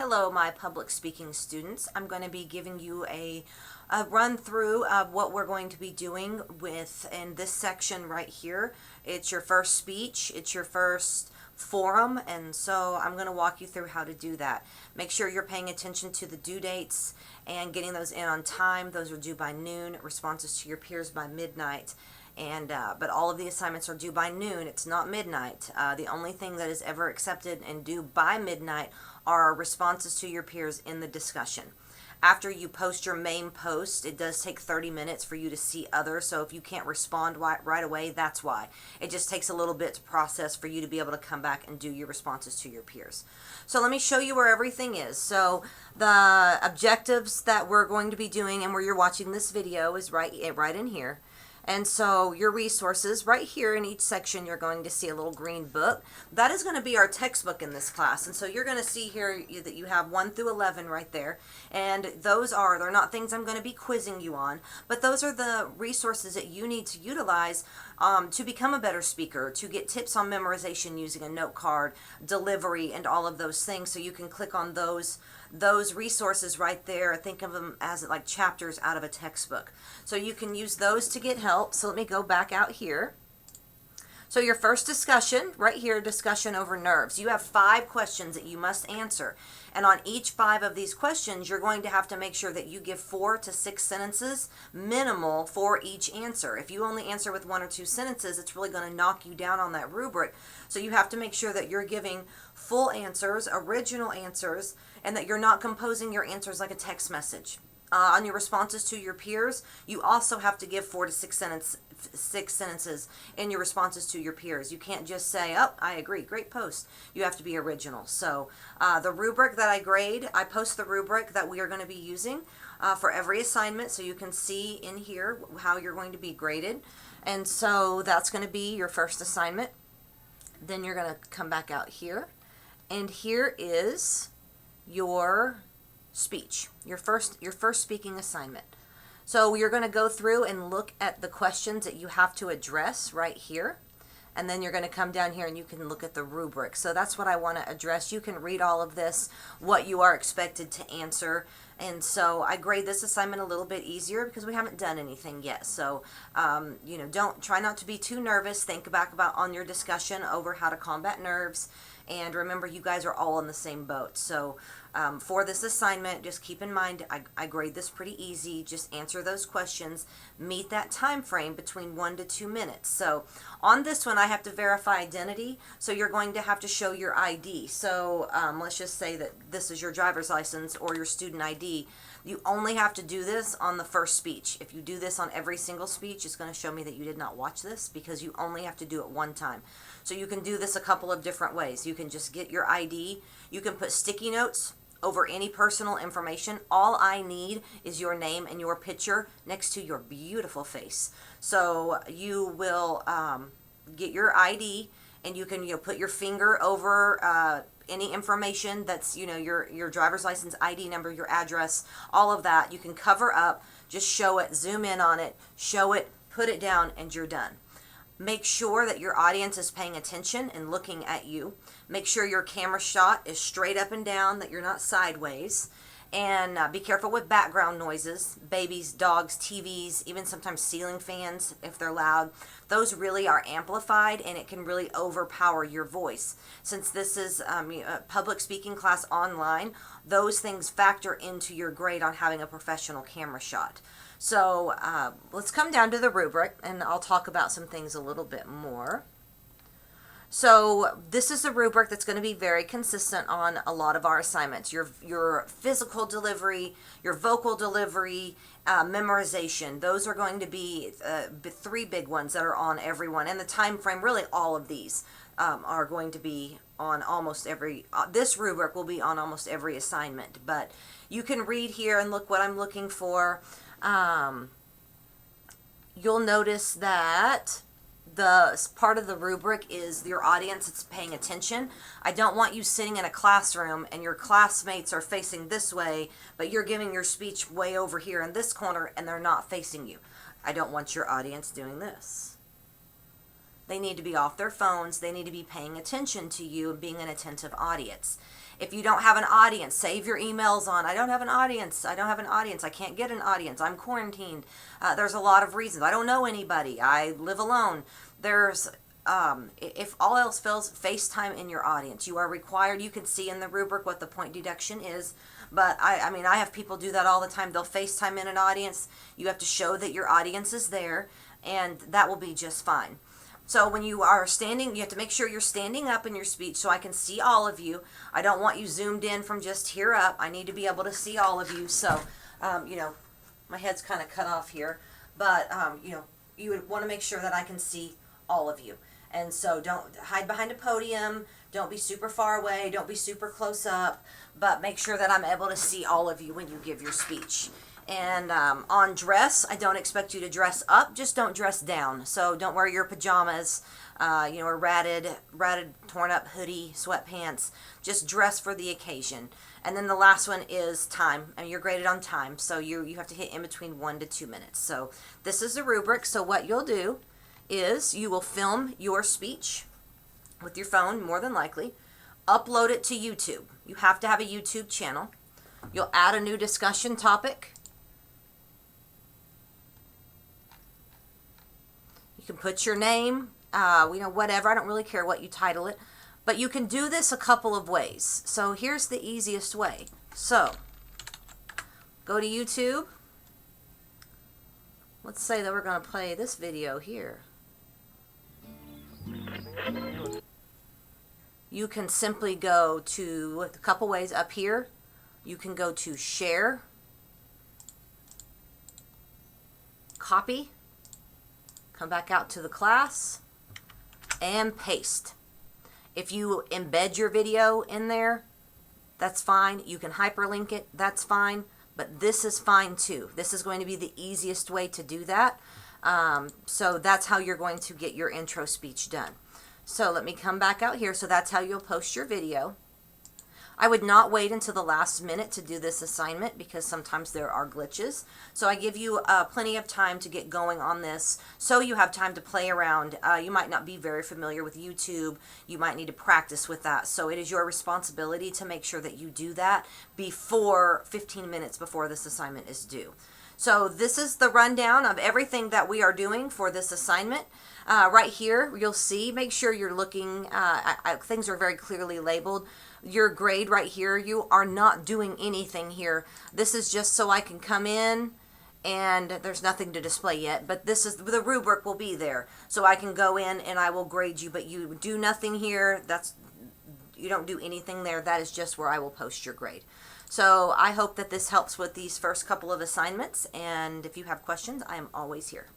Hello, my public speaking students. I'm going to be giving you a run through of what we're going to be doing in this section right here. It's your first speech, it's your first forum, and so I'm going to walk you through how to do that. Make sure you're paying attention to the due dates and getting those in on time. Those are due by noon, responses to your peers by midnight. But all of the assignments are due by noon. It's not midnight. The only thing that is ever accepted and due by midnight are responses to your peers in the discussion. After you post your main post, it does take 30 minutes for you to see others. So if you can't respond right away, that's why. It just takes a little bit to process for you to be able to come back and do your responses to your peers. So let me show you where everything is. So the objectives that we're going to be doing and where you're watching this video is right in here. And so your resources, right here in each section, you're going to see a little green book. That is going to be our textbook in this class. And so you're going to see here that you have 1 through 11 right there. And they're not things I'm going to be quizzing you on, but those are the resources that you need to utilize to become a better speaker, to get tips on memorization using a note card, delivery, and all of those things. So you can click on those resources right there. Think of them as like chapters out of a textbook. So you can use those to get help. So let me go back out here. So your first discussion, right here, discussion over nerves. You have 5 questions that you must answer. And on each 5 of these questions, you're going to have to make sure that you give 4 to 6 sentences minimal for each answer. If you only answer with 1 or 2 sentences, it's really going to knock you down on that rubric. So you have to make sure that you're giving full answers, original answers, and that you're not composing your answers like a text message. On your responses to your peers, you also have to give 4 to 6 sentences in your responses to your peers. You can't just say, "Oh, I agree, great post." You have to be original. So the rubric that I grade, I post the rubric that we are going to be using for every assignment, so you can see in here how you're going to be graded. And so that's going to be your first assignment. Then you're going to come back out here, and here is your speech, your first speaking assignment. So you're going to go through and look at the questions that you have to address right here, and then you're going to come down here and you can look at the rubric. So that's what I want to address. You can read all of this, what you are expected to answer. And so I grade this assignment a little bit easier because we haven't done anything yet. So don't try not to be too nervous. Think back on your discussion over how to combat nerves. And remember, you guys are all in the same boat. So for this assignment, just keep in mind, I grade this pretty easy. Just answer those questions. Meet that time frame between 1 to 2 minutes. So on this one, I have to verify identity. So you're going to have to show your ID. So let's just say that this is your driver's license or your student ID. You only have to do this on the first speech. If you do this on every single speech, it's going to show me that you did not watch this because you only have to do it one time. So you can do this a couple of different ways. You can just get your ID. You can put sticky notes over any personal information. All I need is your name and your picture next to your beautiful face. So you will get your ID, and you can put your finger over any information that's your driver's license, ID number, your address, all of that. You can cover up, just show it, zoom in on it, show it, put it down, and you're done. Make sure that your audience is paying attention and looking at you. Make sure your camera shot is straight up and down, that you're not sideways. And be careful with background noises, babies, dogs, TVs, even sometimes ceiling fans if they're loud. Those really are amplified, and it can really overpower your voice. Since this is a public speaking class online, those things factor into your grade on having a professional camera shot. So let's come down to the rubric, and I'll talk about some things a little bit more. So this is a rubric that's going to be very consistent on a lot of our assignments. Your physical delivery, your vocal delivery, memorization. Those are going to be 3 big ones that are on everyone. And the time frame, really all of these are going to be on almost every, this rubric will be on almost every assignment. But you can read here and look what I'm looking for. You'll notice that the part of the rubric is your audience that's paying attention. I don't want you sitting in a classroom and your classmates are facing this way, but you're giving your speech way over here in this corner and they're not facing you. I don't want your audience doing this. They need to be off their phones. They need to be paying attention to you and being an attentive audience. If you don't have an audience, save your emails on, I don't have an audience, I don't have an audience, I can't get an audience, I'm quarantined. There's a lot of reasons. I don't know anybody, I live alone. If all else fails, FaceTime in your audience. You are required, you can see in the rubric what the point deduction is, but I mean, I have people do that all the time. They'll FaceTime in an audience. You have to show that your audience is there, and that will be just fine. So when you are standing, you have to make sure you're standing up in your speech so I can see all of you. I don't want you zoomed in from just here up. I need to be able to see all of you. So, my head's kind of cut off here, but, you would want to make sure that I can see all of you. And so don't hide behind a podium. Don't be super far away. Don't be super close up, but make sure that I'm able to see all of you when you give your speech. And on dress, I don't expect you to dress up, just don't dress down. So don't wear your pajamas, or ratted, torn up hoodie, sweatpants. Just dress for the occasion. And then the last one is time. And you're graded on time, so you have to hit in between 1 to 2 minutes. So this is the rubric. So what you'll do is you will film your speech with your phone, more than likely, upload it to YouTube. You have to have a YouTube channel. You'll add a new discussion topic. You can put your name, whatever. I don't really care what you title it. But you can do this a couple of ways. So here's the easiest way. So go to YouTube. Let's say that we're going to play this video here. You can simply go to a couple ways up here. You can go to share, copy, come back out to the class, and paste. If you embed your video in there, that's fine. You can hyperlink it, that's fine. But this is fine too. This is going to be the easiest way to do that. So that's how you're going to get your intro speech done. So let me come back out here. So that's how you'll post your video. I would not wait until the last minute to do this assignment because sometimes there are glitches. So I give you plenty of time to get going on this so you have time to play around. You might not be very familiar with YouTube. You might need to practice with that. So it is your responsibility to make sure that you do that before 15 minutes before this assignment is due. So this is the rundown of everything that we are doing for this assignment. Right here, you'll see, make sure you're looking, things are very clearly labeled. Your grade right here, you are not doing anything here. This is just so I can come in and there's nothing to display yet, but this is, the rubric will be there. So I can go in and I will grade you, but you do nothing here. You don't do anything there. That is just where I will post your grade. So I hope that this helps with these first couple of assignments, and if you have questions, I am always here.